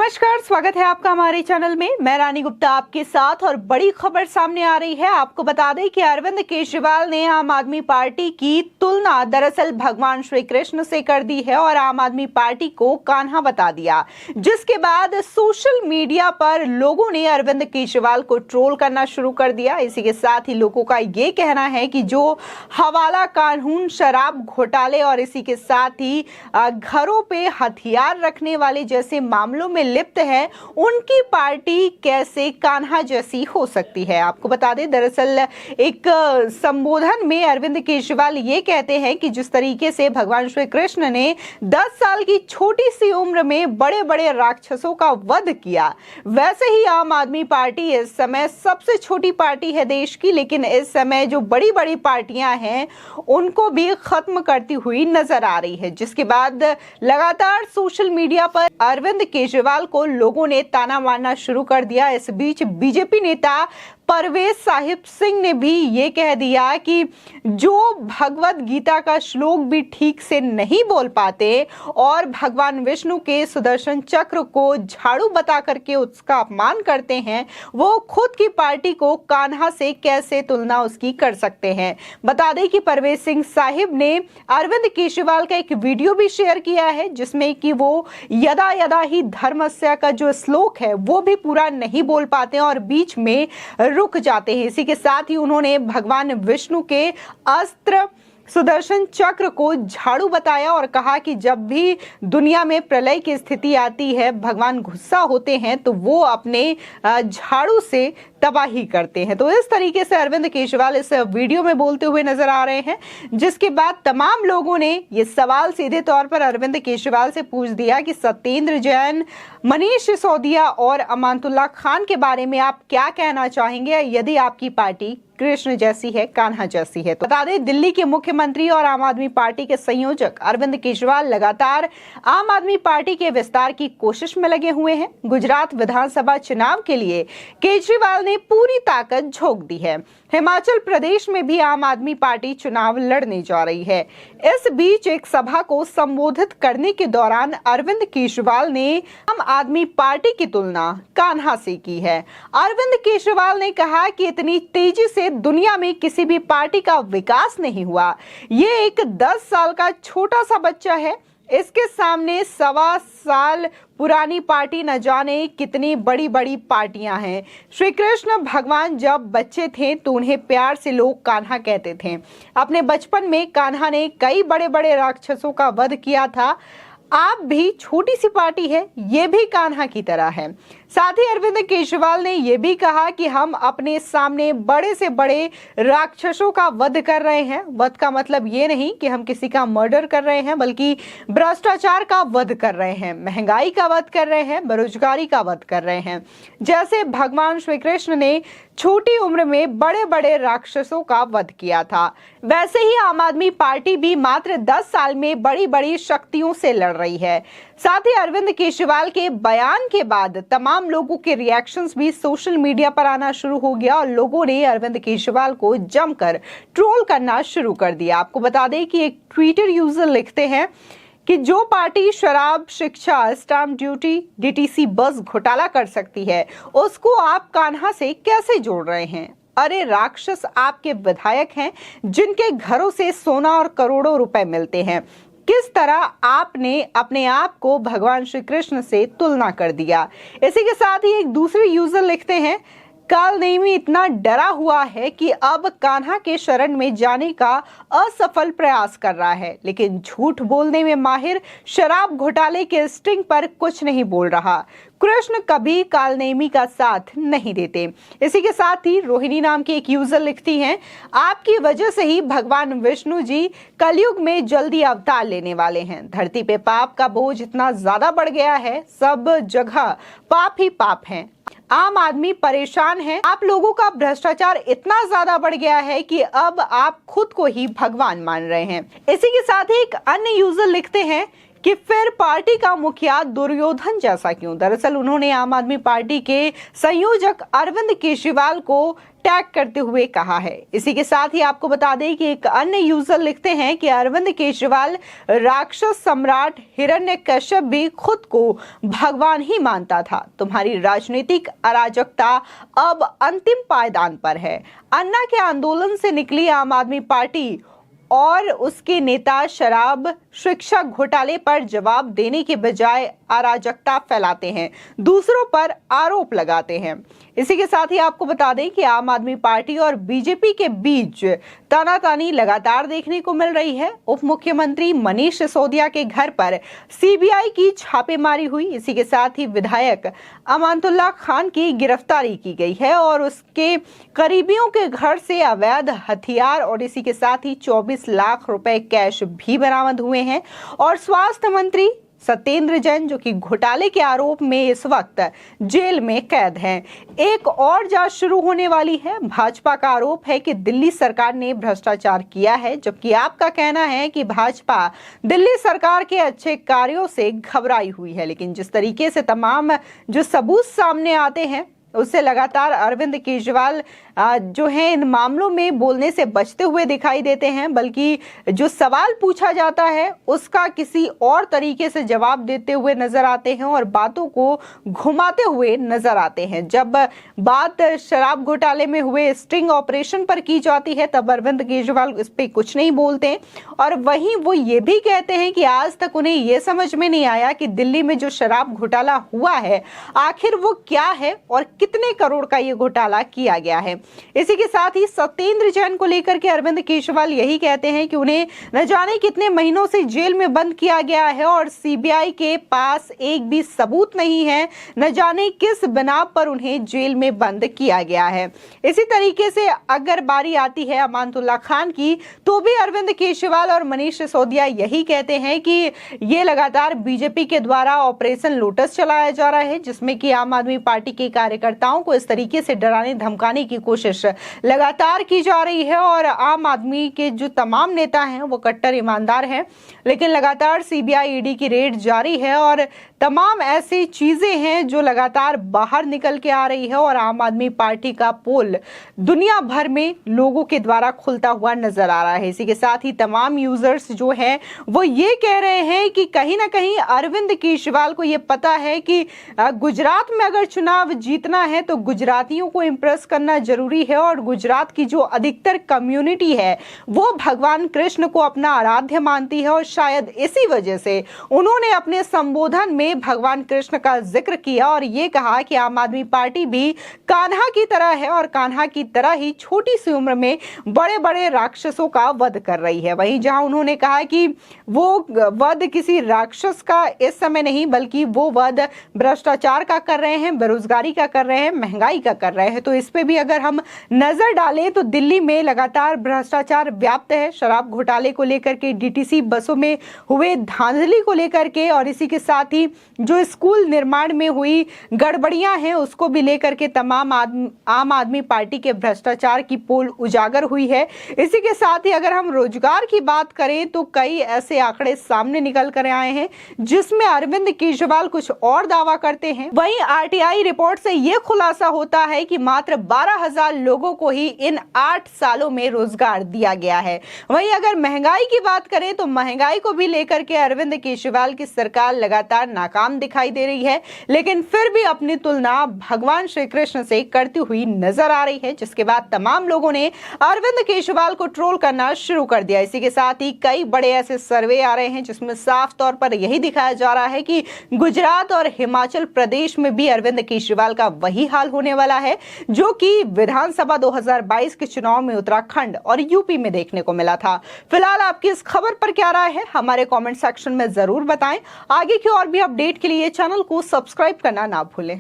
नमस्कार, स्वागत है आपका हमारे चैनल में। मैं रानी गुप्ता आपके साथ और बड़ी खबर सामने आ रही है। आपको बता दें कि अरविंद केजरीवाल ने आम आदमी पार्टी की तुलना दरअसल भगवान श्री कृष्ण से कर दी है और आम आदमी पार्टी को कान्हा बता दिया, जिसके बाद सोशल मीडिया पर लोगों ने अरविंद केजरीवाल को ट्रोल करना शुरू कर दिया। इसी के साथ ही लोगों का ये कहना है कि जो हवाला कानून, शराब घोटाले और इसी के साथ ही घरों पे हथियार रखने वाले जैसे मामलों में लिप्त है, उनकी पार्टी कैसे कान्हा जैसी हो सकती है। आपको बता दें, दरअसल एक संबोधन में अरविंद केजरीवाल ये कहते हैं कि जिस तरीके से भगवान श्री कृष्ण ने 10 साल की छोटी सी उम्र में बड़े बड़े राक्षसों का वध किया, वैसे ही आम आदमी पार्टी इस समय सबसे छोटी पार्टी है देश की, लेकिन इस समय जो बड़ी बड़ी पार्टियां हैं उनको भी खत्म करती हुई नजर आ रही है। जिसके बाद लगातार सोशल मीडिया पर अरविंद केजरीवाल को लोगों ने ताना मारना शुरू कर दिया। इस बीच बीजेपी नेता परवेज साहिब सिंह ने भी ये कह दिया कि जो भगवत गीता का श्लोक भी ठीक से नहीं बोल पाते और भगवान विष्णु के सुदर्शन चक्र को झाड़ू बता करके उसका अपमान करते हैं, वो खुद की पार्टी को कान्हा से कैसे तुलना उसकी कर सकते हैं। बता दें कि परवेज सिंह साहिब ने अरविंद केजरीवाल का एक वीडियो भी शेयर किया है, जिसमें कि वो यदा यदा ही धर्मस्य का जो श्लोक है वो भी पूरा नहीं बोल पाते और बीच में रुक जाते हैं। इसी के साथ ही उन्होंने भगवान विष्णु के अस्त्र सुदर्शन चक्र को झाड़ू बताया और कहा कि जब भी दुनिया में प्रलय की स्थिति आती है, भगवान गुस्सा होते हैं तो वो अपने झाड़ू से तबाही करते हैं। तो इस तरीके से अरविंद केजरीवाल इस वीडियो में बोलते हुए नजर आ रहे हैं, जिसके बाद तमाम लोगों ने ये सवाल सीधे तौर पर अरविंद केजरीवाल से पूछ दिया कि सत्येंद्र जैन, मनीष सिसोदिया और अमानतुल्लाह खान के बारे में आप क्या कहना चाहेंगे यदि आपकी पार्टी कृष्ण जैसी है, कान्हा जैसी है। तो बता दें, दिल्ली के मुख्यमंत्री और आम आदमी पार्टी के संयोजक अरविंद केजरीवाल लगातार आम आदमी पार्टी के विस्तार की कोशिश में लगे हुए हैं। गुजरात विधानसभा चुनाव के लिए केजरीवाल ने पूरी ताकत झोंक दी है। हिमाचल प्रदेश में भी आम आदमी पार्टी चुनाव लड़ने जा रही है। इस बीच एक सभा को संबोधित करने के दौरान अरविंद केजरीवाल ने आम आदमी पार्टी की तुलना कान्हा से की है। अरविंद केजरीवाल ने कहा कि इतनी तेजी से दुनिया में किसी भी पार्टी का विकास नहीं हुआ। ये एक 10 साल का छोटा सा बच्चा है, इसके सामने 1.25 साल पुरानी पार्टी न जाने कितनी बड़ी बड़ी पार्टियां हैं। श्री कृष्ण भगवान जब बच्चे थे तो उन्हें प्यार से लोग कान्हा कहते थे। अपने बचपन में कान्हा ने कई बड़े बड़े राक्षसों का वध किया था। आप भी छोटी सी पार्टी है, ये भी कान्हा की तरह है। साथ ही अरविंद केजरीवाल ने यह भी कहा कि हम अपने सामने बड़े से बड़े राक्षसों का वध कर रहे हैं। वध का मतलब ये नहीं कि हम किसी का मर्डर कर रहे हैं, बल्कि भ्रष्टाचार का वध कर रहे हैं, महंगाई का वध कर रहे हैं, बेरोजगारी का वध कर रहे हैं। जैसे भगवान श्री कृष्ण ने छोटी उम्र में बड़े बड़े राक्षसों का वध किया था, वैसे ही आम आदमी पार्टी भी मात्र 10 साल में बड़ी बड़ी शक्तियों से लड़ रही है। साथ ही अरविंद केजरीवाल के बयान के बाद तमाम लोगों के रिएक्शंस भी सोशल मीडिया पर आना शुरू हो गया और लोगों ने अरविंद केजरीवाल को जमकर ट्रोल करना शुरू कर दिया। आपको बता दें कि एक ट्विटर यूजर लिखते हैं कि जो पार्टी शराब, शिक्षा, स्टाम्प ड्यूटी, डीटीसी बस घोटाला कर सकती है, उसको आप कान्हा से कैसे जोड़ रहे हैं? अरे राक्षस आपके विधायक हैं, जिनके घरों से सोना और करोड़ों रुपए मिलते हैं। किस तरह आपने अपने आप को भगवान श्री कृष्ण से तुलना कर दिया। इसी के साथ ही एक दूसरे यूजर लिखते हैं, काल नेमी इतना डरा हुआ है कि अब कान्हा के शरण में जाने का असफल प्रयास कर रहा है, लेकिन झूठ बोलने में माहिर शराब घोटाले के स्टिंग पर कुछ नहीं बोल रहा। कृष्ण कभी कालनेमी का साथ नहीं देते। इसी के साथ ही रोहिणी नाम की एक यूजर लिखती हैं, आपकी वजह से ही भगवान विष्णु जी कलयुग में जल्दी अवतार लेने वाले हैं। धरती पे पाप का बोझ इतना ज्यादा बढ़ गया है, सब जगह पाप ही पाप है। आम आदमी परेशान है। आप लोगों का भ्रष्टाचार इतना ज्यादा बढ़ गया है कि अब आप खुद को ही भगवान मान रहे हैं। इसी के साथ ही एक अन्य यूजर लिखते हैं, कि फिर पार्टी का मुखिया दुर्योधन जैसा क्यों। दरअसल उन्होंने आम आदमी पार्टी के संयोजक अरविंद केजरीवाल को टैग करते हुए कहा है। इसी के साथ ही आपको बता दें कि एक अन्य यूजर लिखते हैं कि अरविंद केजरीवाल राक्षस सम्राट हिरण्यकश्यप भी खुद को भगवान ही मानता था। तुम्हारी राजनीतिक अराजकता अब अंतिम पायदान पर है। अन्ना के आंदोलन से निकली आम आदमी पार्टी और उसके नेता शराब शिक्षा घोटाले पर जवाब देने के बजाय अराजकता फैलाते हैं, दूसरों पर आरोप लगाते हैं। इसी के साथ ही आपको बता दें कि आम आदमी पार्टी और बीजेपी के बीच तानातानी लगातार देखने को मिल रही है। उप मुख्यमंत्री मनीष सिसोदिया के घर पर सीबीआई की छापेमारी हुई। इसी के साथ ही विधायक अमानतुल्लाह खान की गिरफ्तारी की गई है और उसके करीबियों के घर से अवैध हथियार और इसी के साथ ही 24 लाख रुपए कैश भी बरामद हुए हैं। और स्वास्थ्य मंत्री सत्येंद्र जैन जो कि घोटाले के आरोप में इस वक्त जेल में कैद हैं। एक और जांच शुरू होने वाली है। भाजपा का आरोप है कि दिल्ली सरकार ने भ्रष्टाचार किया है, जबकि आपका कहना है कि भाजपा दिल्ली सरकार के अच्छे कार्यों से घबराई हुई है। लेकिन जिस तरीके से तमाम जो सबूत सामने आते हैं उससे लगातार अरविंद केजरीवाल जो है इन मामलों में बोलने से बचते हुए दिखाई देते हैं, बल्कि जो सवाल पूछा जाता है उसका किसी और तरीके से जवाब देते हुए नजर आते हैं और बातों को घुमाते हुए नजर आते हैं। जब बात शराब घोटाले में हुए स्टिंग ऑपरेशन पर की जाती है तब अरविंद केजरीवाल इस पे कुछ नहीं बोलते और वहीं वो ये भी कहते हैं कि आज तक उन्हें ये समझ में नहीं आया कि दिल्ली में जो शराब घोटाला हुआ है आखिर वो क्या है और कितने करोड़ का ये घोटाला किया गया है। इसी के साथ ही सत्येंद्र जैन को लेकर के अरविंद केजरीवाल यही कहते हैं कि उन्हें न जाने कितने महीनों से जेल में बंद किया गया है और सीबीआई के पास एक भी सबूत नहीं है, न जाने किस बिना पर उन्हें जेल में बंद किया गया है। इसी तरीके से अगर बारी आती है अमानतुल्लाह खान की तो भी अरविंद केजरीवाल और मनीष सिसोदिया यही कहते हैं कि ये लगातार बीजेपी के द्वारा ऑपरेशन लोटस चलाया जा रहा है, जिसमें कि आम आदमी पार्टी के कार्यकर्ताओं को इस तरीके से डराने धमकाने की कोशिश लगातार की जा रही है। और आम आदमी के जो तमाम नेता हैं वो कट्टर ईमानदार हैं, लेकिन लगातार सीबीआई ईडी की रेड जारी है और तमाम ऐसी चीजें हैं जो लगातार बाहर निकल के आ रही है और आम आदमी पार्टी का पोल दुनिया भर में लोगों के द्वारा खुलता हुआ नजर आ रहा है। इसी के साथ ही तमाम यूजर्स जो हैं वो ये कह रहे हैं कि कहीं ना कहीं अरविंद केजरीवाल को ये पता है कि गुजरात में अगर चुनाव जीतना है तो गुजरातियों को इंप्रेस करना जरूरी है और गुजरात की जो अधिकतर कम्युनिटी है वो भगवान कृष्ण को अपना आराध्य मानती है और शायद इसी वजह से उन्होंने अपने संबोधन में भगवान कृष्ण का जिक्र किया और ये कहा कि आम आदमी पार्टी भी कान्हा की तरह है और कान्हा की तरह ही छोटी सी उम्र में बड़े बड़े राक्षसों का वध कर रही है। वहीं जहां उन्होंने कहा कि वो वध किसी राक्षस का इस समय नहीं बल्कि वो वध भ्रष्टाचार का कर रहे हैं, बेरोजगारी का कर रहे हैं, महंगाई का कर रहे हैं। तो इस पे भी अगर हम नजर डालें तो दिल्ली में लगातार भ्रष्टाचार व्याप्त है। शराब घोटाले को लेकर के, डीटीसी बसों में हुए धांधली को लेकर के और इसी के साथ ही जो स्कूल निर्माण में हुई गड़बड़ियां हैं उसको भी लेकर के तमाम आम आदमी पार्टी के भ्रष्टाचार की पोल उजागर हुई है। इसी के साथ ही अगर हम रोजगार की बात करें तो कई ऐसे आंकड़े सामने निकल कर आए हैं जिसमें अरविंद केजरीवाल कुछ और दावा करते हैं। वहीं आरटीआई रिपोर्ट से यह खुलासा होता है कि मात्र 12,000 लोगों को ही इन 8 सालों में रोजगार दिया गया है। वहीं अगर महंगाई की बात करें तो महंगाई को भी लेकर के अरविंद केजरीवाल की सरकार लगातार नाकाम दिखाई दे रही है, लेकिन फिर भी अपनी तुलना भगवान श्री कृष्ण से करती हुई नजर आ रही है, जिसके बाद तमाम लोगों ने अरविंद केजरीवाल को ट्रोल करना शुरू कर दिया। इसी के साथ ही कई बड़े ऐसे सर्वे आ रहे हैं जिसमें साफ तौर पर यही दिखाया जा रहा है कि गुजरात और हिमाचल प्रदेश में भी अरविंद केजरीवाल का वही हाल होने वाला है जो कि विधानसभा 2022 के चुनाव में उत्तराखंड और यूपी में देखने को मिला था। फिलहाल आपकी इस खबर पर क्या राय है हमारे कमेंट सेक्शन में जरूर बताएं। आगे की और भी अपडेट के लिए चैनल को सब्सक्राइब करना ना भूलें।